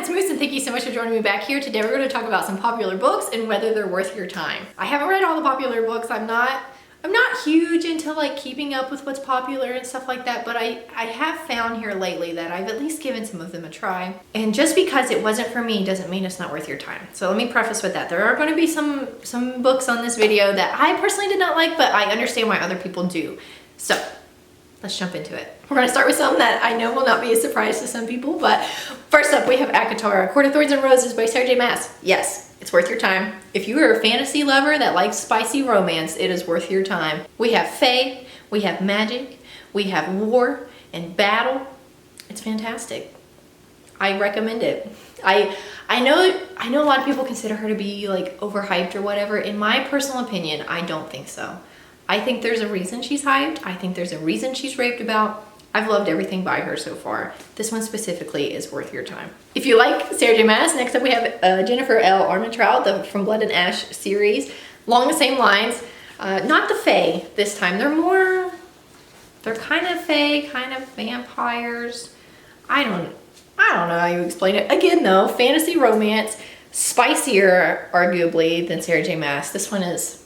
it's Moose and thank you so much for joining me back here. Today we're going to talk about some popular books and whether they're worth your time. I haven't read all the popular books. I'm not huge into like keeping up with what's popular and stuff like that, but I have found here lately that I've at least given some of them a try. And just because it wasn't for me doesn't mean it's not worth your time. So let me preface with that. There are going to be some books on this video that I personally did not like, but I understand why other people do. So let's jump into it. We're going to start with some that I know will not be a surprise to some people, but first up we have AKATOA, Court of Thorns and Roses by Sarah J. Maas. Yes, it's worth your time. If you are a fantasy lover that likes spicy romance, it is worth your time. We have fae, we have magic, we have war and battle. It's fantastic. I recommend it. I know a lot of people consider her to be like overhyped or whatever. In my personal opinion, I don't think so. I think there's a reason she's hyped. I think there's a reason she's raved about. I've loved everything by her so far. This one specifically is worth your time. If you like Sarah J. Maas, next up we have Jennifer L. Armentrout, the From Blood and Ash series. Along the same lines, not the fae this time. They're kind of fae, kind of vampires. I don't know how you explain it. Again though, fantasy romance, spicier arguably than Sarah J. Maas. This one is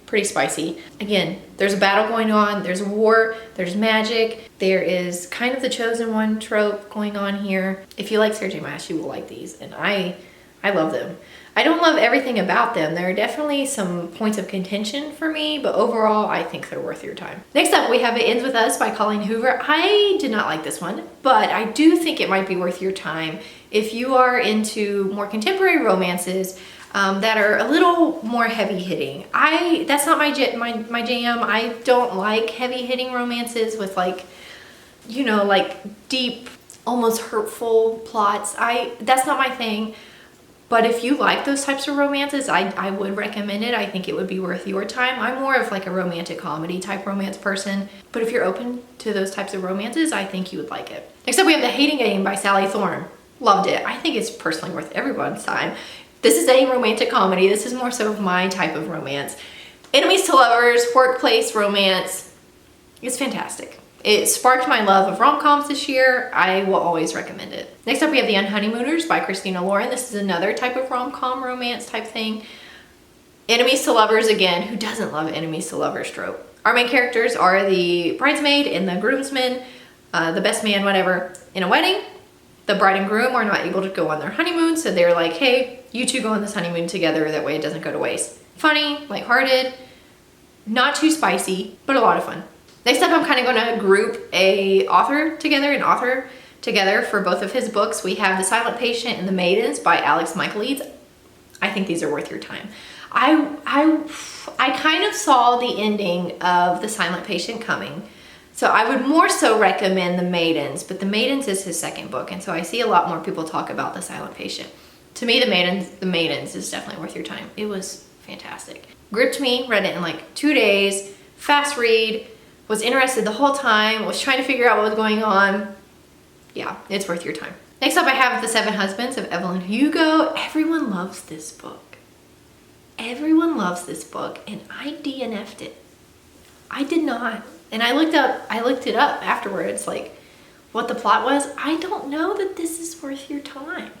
pretty spicy. Again, there's a battle going on, there's a war, there's magic, there is kind of the chosen one trope going on here. If you like Sarah J. Maas, you will like these, and I love them. I don't love everything about them. There are definitely some points of contention for me, but overall, I think they're worth your time. Next up, we have It Ends With Us by Colleen Hoover. I did not like this one, but I do think it might be worth your time if you are into more contemporary romances that are a little more heavy-hitting. That's not my jam. I don't like heavy-hitting romances with like, you know, like deep, almost hurtful plots. That's not my thing. But if you like those types of romances, I would recommend it. I think it would be worth your time. I'm more of like a romantic comedy type romance person, but if you're open to those types of romances, I think you would like it. Next up, we have The Hating Game by Sally Thorne. Loved it. I think it's personally worth everyone's time. This is a romantic comedy. This is more so of my type of romance. Enemies to lovers, workplace romance. It's fantastic. It sparked my love of rom-coms this year. I will always recommend it. Next up, we have The Unhoney Motors by Christina Lauren. This is another type of rom-com romance type thing. Enemies to lovers, again, who doesn't love enemies to lovers trope? Our main characters are the bridesmaid and the groomsman, the best man, whatever, in a wedding. The bride and groom are not able to go on their honeymoon, so they're like, hey, you two go on this honeymoon together, that way it doesn't go to waste. Funny, lighthearted, not too spicy, but a lot of fun. Next up, I'm kind of going to group an author together for both of his books. We have The Silent Patient and The Maidens by Alex Michaelides. I think these are worth your time. I kind of saw the ending of The Silent Patient coming, so I would more so recommend The Maidens, but The Maidens is his second book, and so I see a lot more people talk about The Silent Patient. To me, The Maidens is definitely worth your time. It was fantastic. Gripped me, read it in like 2 days, fast read, was interested the whole time, was trying to figure out what was going on. Yeah, it's worth your time. Next up, I have The Seven Husbands of Evelyn and Hugo. Everyone loves this book. Everyone loves this book, and I DNF'd it. I did not. And I looked it up afterwards, like what the plot was. I don't know that this is worth your time.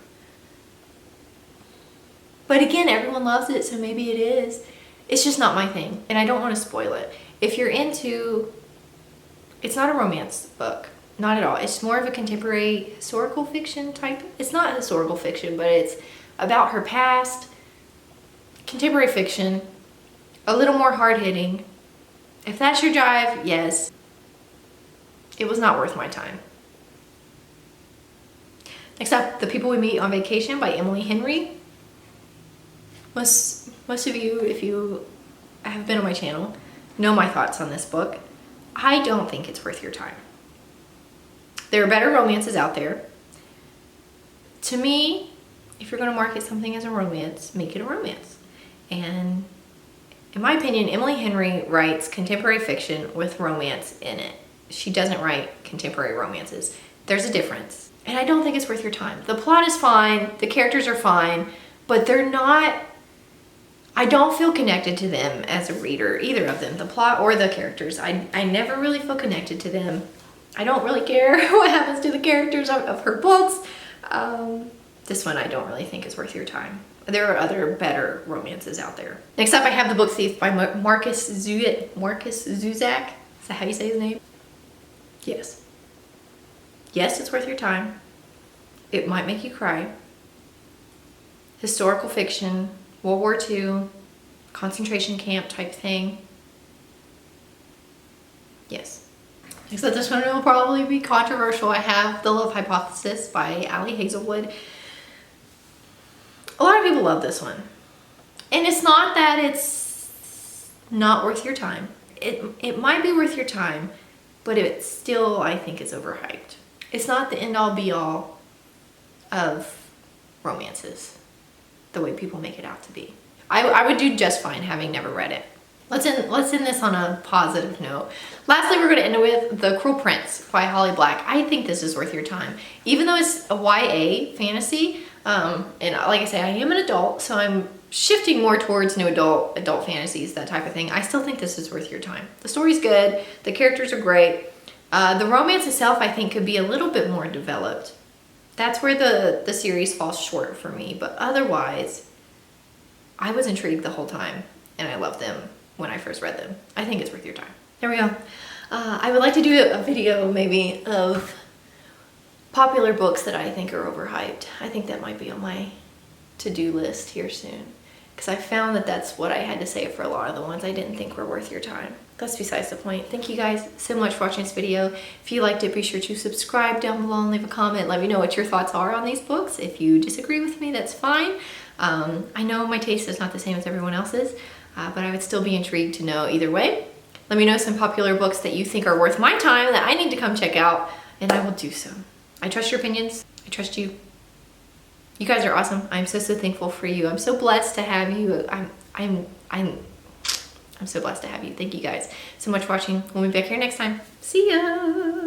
But again, everyone loves it, so maybe it is. It's just not my thing, and I don't want to spoil it. If you're into, it's not a romance book, not at all. It's more of a contemporary historical fiction type. It's not historical fiction, but it's about her past, contemporary fiction, a little more hard-hitting. If that's your jive, yes. It was not worth my time. Next up, The People We Meet on Vacation by Emily Henry. Most of you, if you have been on my channel, know my thoughts on this book. I don't think it's worth your time. There are better romances out there. To me, if you're going to market something as a romance, make it a romance. And in my opinion, Emily Henry writes contemporary fiction with romance in it. She doesn't write contemporary romances. There's a difference. And I don't think it's worth your time. The plot is fine, the characters are fine, but they're not, I don't feel connected to them as a reader, either of them, the plot or the characters. I never really feel connected to them. I don't really care what happens to the characters of her books. This one I don't really think is worth your time. There are other better romances out there. Next up, I have The Book Thief by Marcus Zuzak. Is that how you say his name? Yes. Yes, it's worth your time. It might make you cry. Historical fiction, World War II, concentration camp type thing. Yes. Except this one will probably be controversial. I have The Love Hypothesis by Ali Hazelwood. A lot of people love this one. And it's not that it's not worth your time. It might be worth your time, but it still, I think, is overhyped. It's not the end-all be-all of romances, the way people make it out to be. I would do just fine having never read it. Let's end this on a positive note. Lastly, we're going to end it with The Cruel Prince by Holly Black. I think this is worth your time. Even though it's a YA fantasy, and like I say, I am an adult, so I'm shifting more towards new adult fantasies, that type of thing. I still think this is worth your time. The story's good. The characters are great. The romance itself, I think, could be a little bit more developed. That's where the series falls short for me. But otherwise, I was intrigued the whole time, and I loved them when I first read them. I think it's worth your time. There we go. I would like to do a video maybe of popular books that I think are overhyped. I think that might be on my to-do list here soon, because I found that that's what I had to say for a lot of the ones I didn't think were worth your time. That's besides the point. Thank you guys so much for watching this video. If you liked it, be sure to subscribe down below and leave a comment. Let me know what your thoughts are on these books. If you disagree with me, that's fine. I know my taste is not the same as everyone else's, but I would still be intrigued to know either way. Let me know some popular books that you think are worth my time that I need to come check out, and I will do so. I trust your opinions. I trust you. You guys are awesome. I'm so thankful for you. I'm so blessed to have you. I'm so blessed to have you. Thank you guys so much for watching. We'll be back here next time. See ya.